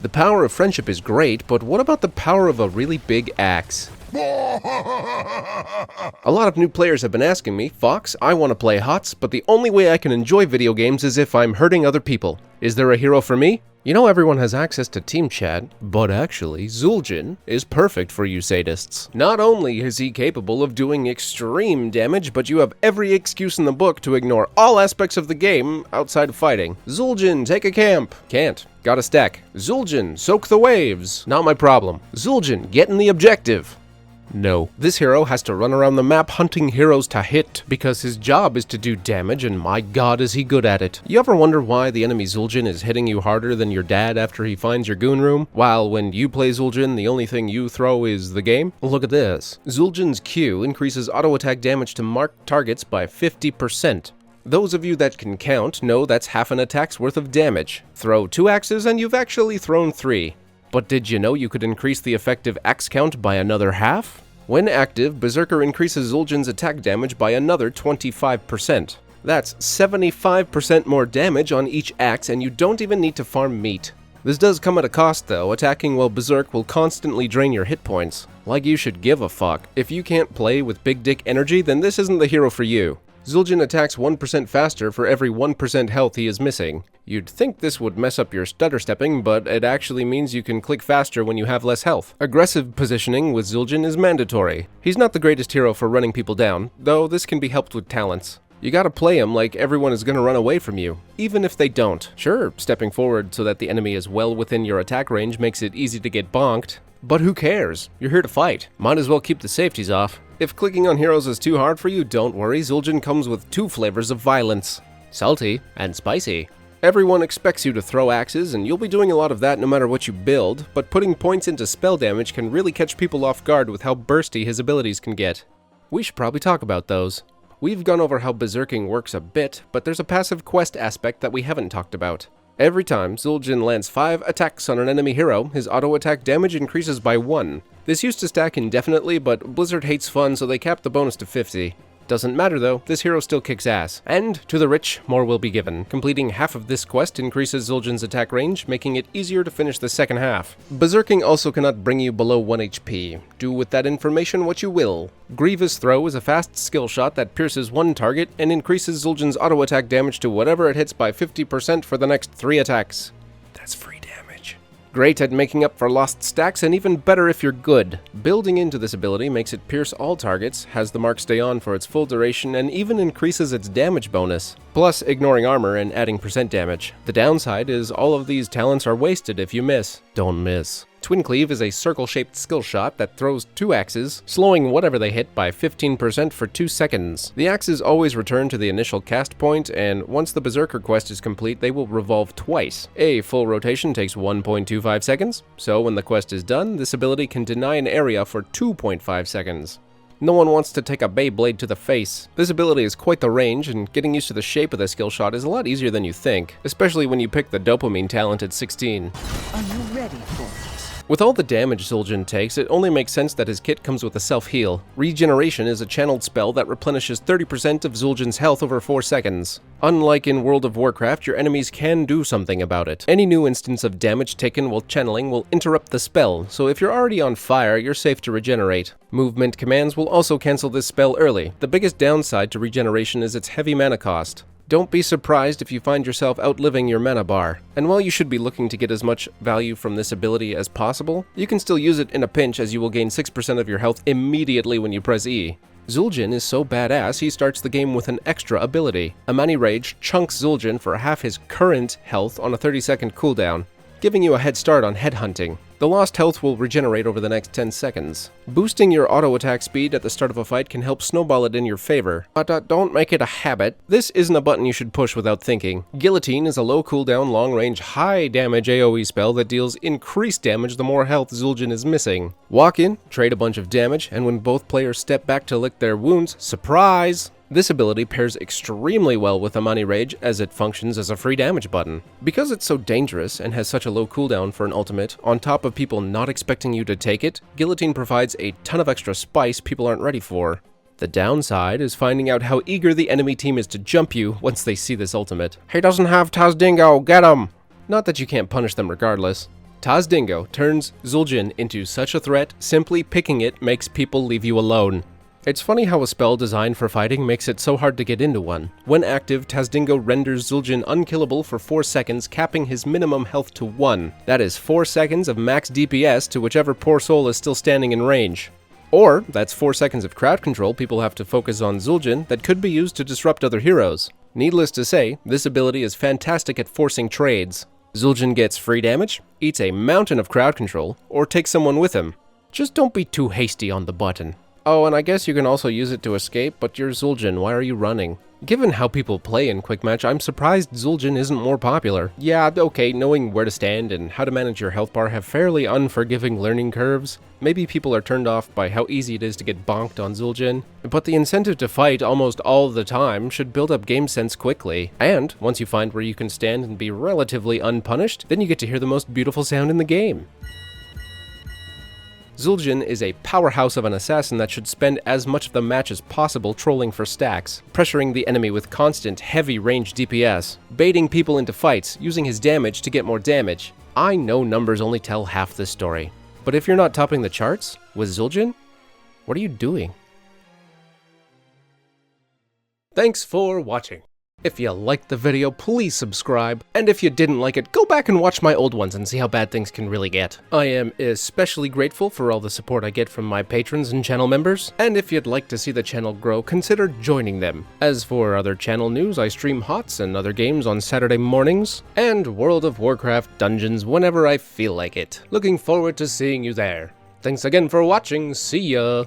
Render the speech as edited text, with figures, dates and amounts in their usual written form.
The power of friendship is great, but what about the power of a really big axe? A lot of new players have been asking me, Fox, I want to play HOTS, but the only way I can enjoy video games is if I'm hurting other people. Is there a hero for me? You know everyone has access to team chat, but actually, Zul'jin is perfect for you sadists. Not only is he capable of doing extreme damage, but you have every excuse in the book to ignore all aspects of the game outside of fighting. Zul'jin, take a camp. Can't. Got a stack. Zul'jin, soak the waves. Not my problem. Zul'jin, get in the objective. No. This hero has to run around the map hunting heroes to hit, because his job is to do damage, and my god is he good at it. You ever wonder why the enemy Zul'jin is hitting you harder than your dad after he finds your goon room? While when you play Zul'jin, the only thing you throw is the game? Look at this. Zul'jin's Q increases auto attack damage to marked targets by 50%. Those of you that can count know that's half an attack's worth of damage. Throw 2 axes and you've actually thrown 3. But did you know you could increase the effective axe count by another half? When active, Berserker increases Zul'jin's attack damage by another 25%. That's 75% more damage on each axe, and you don't even need to farm meat. This does come at a cost though. Attacking while Berserk will constantly drain your hit points. Like you should give a fuck. If you can't play with big dick energy, then this isn't the hero for you. Zul'jin attacks 1% faster for every 1% health he is missing. You'd think this would mess up your stutter stepping, but it actually means you can click faster when you have less health. Aggressive positioning with Zul'jin is mandatory. He's not the greatest hero for running people down, though this can be helped with talents. You gotta play him like everyone is gonna run away from you, even if they don't. Sure, stepping forward so that the enemy is well within your attack range makes it easy to get bonked, but who cares? You're here to fight. Might as well keep the safeties off. If clicking on heroes is too hard for you, don't worry, Zul'jin comes with 2 flavors of violence. Salty and spicy. Everyone expects you to throw axes, and you'll be doing a lot of that no matter what you build, but putting points into spell damage can really catch people off guard with how bursty his abilities can get. We should probably talk about those. We've gone over how berserking works a bit, but there's a passive quest aspect that we haven't talked about. Every time Zul'jin lands 5 attacks on an enemy hero, his auto attack damage increases by 1. This used to stack indefinitely, but Blizzard hates fun, so they capped the bonus to 50. Doesn't matter though, this hero still kicks ass. And to the rich, more will be given. Completing half of this quest increases Zul'jin's attack range, making it easier to finish the second half. Berserking also cannot bring you below 1 HP. Do with that information what you will. Grievous Throw is a fast skill shot that pierces 1 target and increases Zul'jin's auto attack damage to whatever it hits by 50% for the next 3 attacks. That's free damage. Great at making up for lost stacks, and even better if you're good. Building into this ability makes it pierce all targets, has the mark stay on for its full duration, and even increases its damage bonus. Plus ignoring armor and adding percent damage. The downside is all of these talents are wasted if you miss. Don't miss. Twin Cleave is a circle-shaped skill shot that throws 2 axes, slowing whatever they hit by 15% for 2 seconds. The axes always return to the initial cast point, and once the Berserker quest is complete, they will revolve twice. A full rotation takes 1.25 seconds, so when the quest is done, this ability can deny an area for 2.5 seconds. No one wants to take a Beyblade to the face. This ability is quite the range, and getting used to the shape of the skill shot is a lot easier than you think, especially when you pick the dopamine talent at 16. Are you ready for it? With all the damage Zul'jin takes, it only makes sense that his kit comes with a self-heal. Regeneration is a channeled spell that replenishes 30% of Zul'jin's health over 4 seconds. Unlike in World of Warcraft, your enemies can do something about it. Any new instance of damage taken while channeling will interrupt the spell, so if you're already on fire, you're safe to regenerate. Movement commands will also cancel this spell early. The biggest downside to regeneration is its heavy mana cost. Don't be surprised if you find yourself outliving your mana bar. And while you should be looking to get as much value from this ability as possible, you can still use it in a pinch, as you will gain 6% of your health immediately when you press E. Zul'jin is so badass he starts the game with an extra ability. Amani Rage chunks Zul'jin for half his current health on a 30-second cooldown, giving you a head start on headhunting. The lost health will regenerate over the next 10 seconds. Boosting your auto attack speed at the start of a fight can help snowball it in your favor, but don't make it a habit. This isn't a button you should push without thinking. Guillotine is a low cooldown, long range, high damage AoE spell that deals increased damage the more health Zul'jin is missing. Walk in, trade a bunch of damage, and when both players step back to lick their wounds, surprise! This ability pairs extremely well with Amani Rage, as it functions as a free damage button. Because it's so dangerous and has such a low cooldown for an ultimate, on top of people not expecting you to take it, Guillotine provides a ton of extra spice people aren't ready for. The downside is finding out how eager the enemy team is to jump you once they see this ultimate. He doesn't have Tazdingo, get him! Not that you can't punish them regardless. Tazdingo turns Zul'jin into such a threat, simply picking it makes people leave you alone. It's funny how a spell designed for fighting makes it so hard to get into one. When active, Tazdingo renders Zul'jin unkillable for 4 seconds, capping his minimum health to 1. That is 4 seconds of max DPS to whichever poor soul is still standing in range. Or, that's 4 seconds of crowd control people have to focus on Zul'jin that could be used to disrupt other heroes. Needless to say, this ability is fantastic at forcing trades. Zul'jin gets free damage, eats a mountain of crowd control, or takes someone with him. Just don't be too hasty on the button. Oh, and I guess you can also use it to escape, but you're Zul'jin, why are you running? Given how people play in Quick Match, I'm surprised Zul'jin isn't more popular. Yeah, okay, knowing where to stand and how to manage your health bar have fairly unforgiving learning curves. Maybe people are turned off by how easy it is to get bonked on Zul'jin, but the incentive to fight almost all the time should build up game sense quickly. And once you find where you can stand and be relatively unpunished, then you get to hear the most beautiful sound in the game. Zul'jin is a powerhouse of an assassin that should spend as much of the match as possible trolling for stacks, pressuring the enemy with constant, heavy range DPS, baiting people into fights, using his damage to get more damage. I know numbers only tell half the story, but if you're not topping the charts with Zul'jin, what are you doing? Thanks for watching. If you liked the video, please subscribe, and if you didn't like it, go back and watch my old ones and see how bad things can really get. I am especially grateful for all the support I get from my patrons and channel members, and if you'd like to see the channel grow, consider joining them. As for other channel news, I stream HOTS and other games on Saturday mornings, and World of Warcraft dungeons whenever I feel like it. Looking forward to seeing you there. Thanks again for watching, see ya!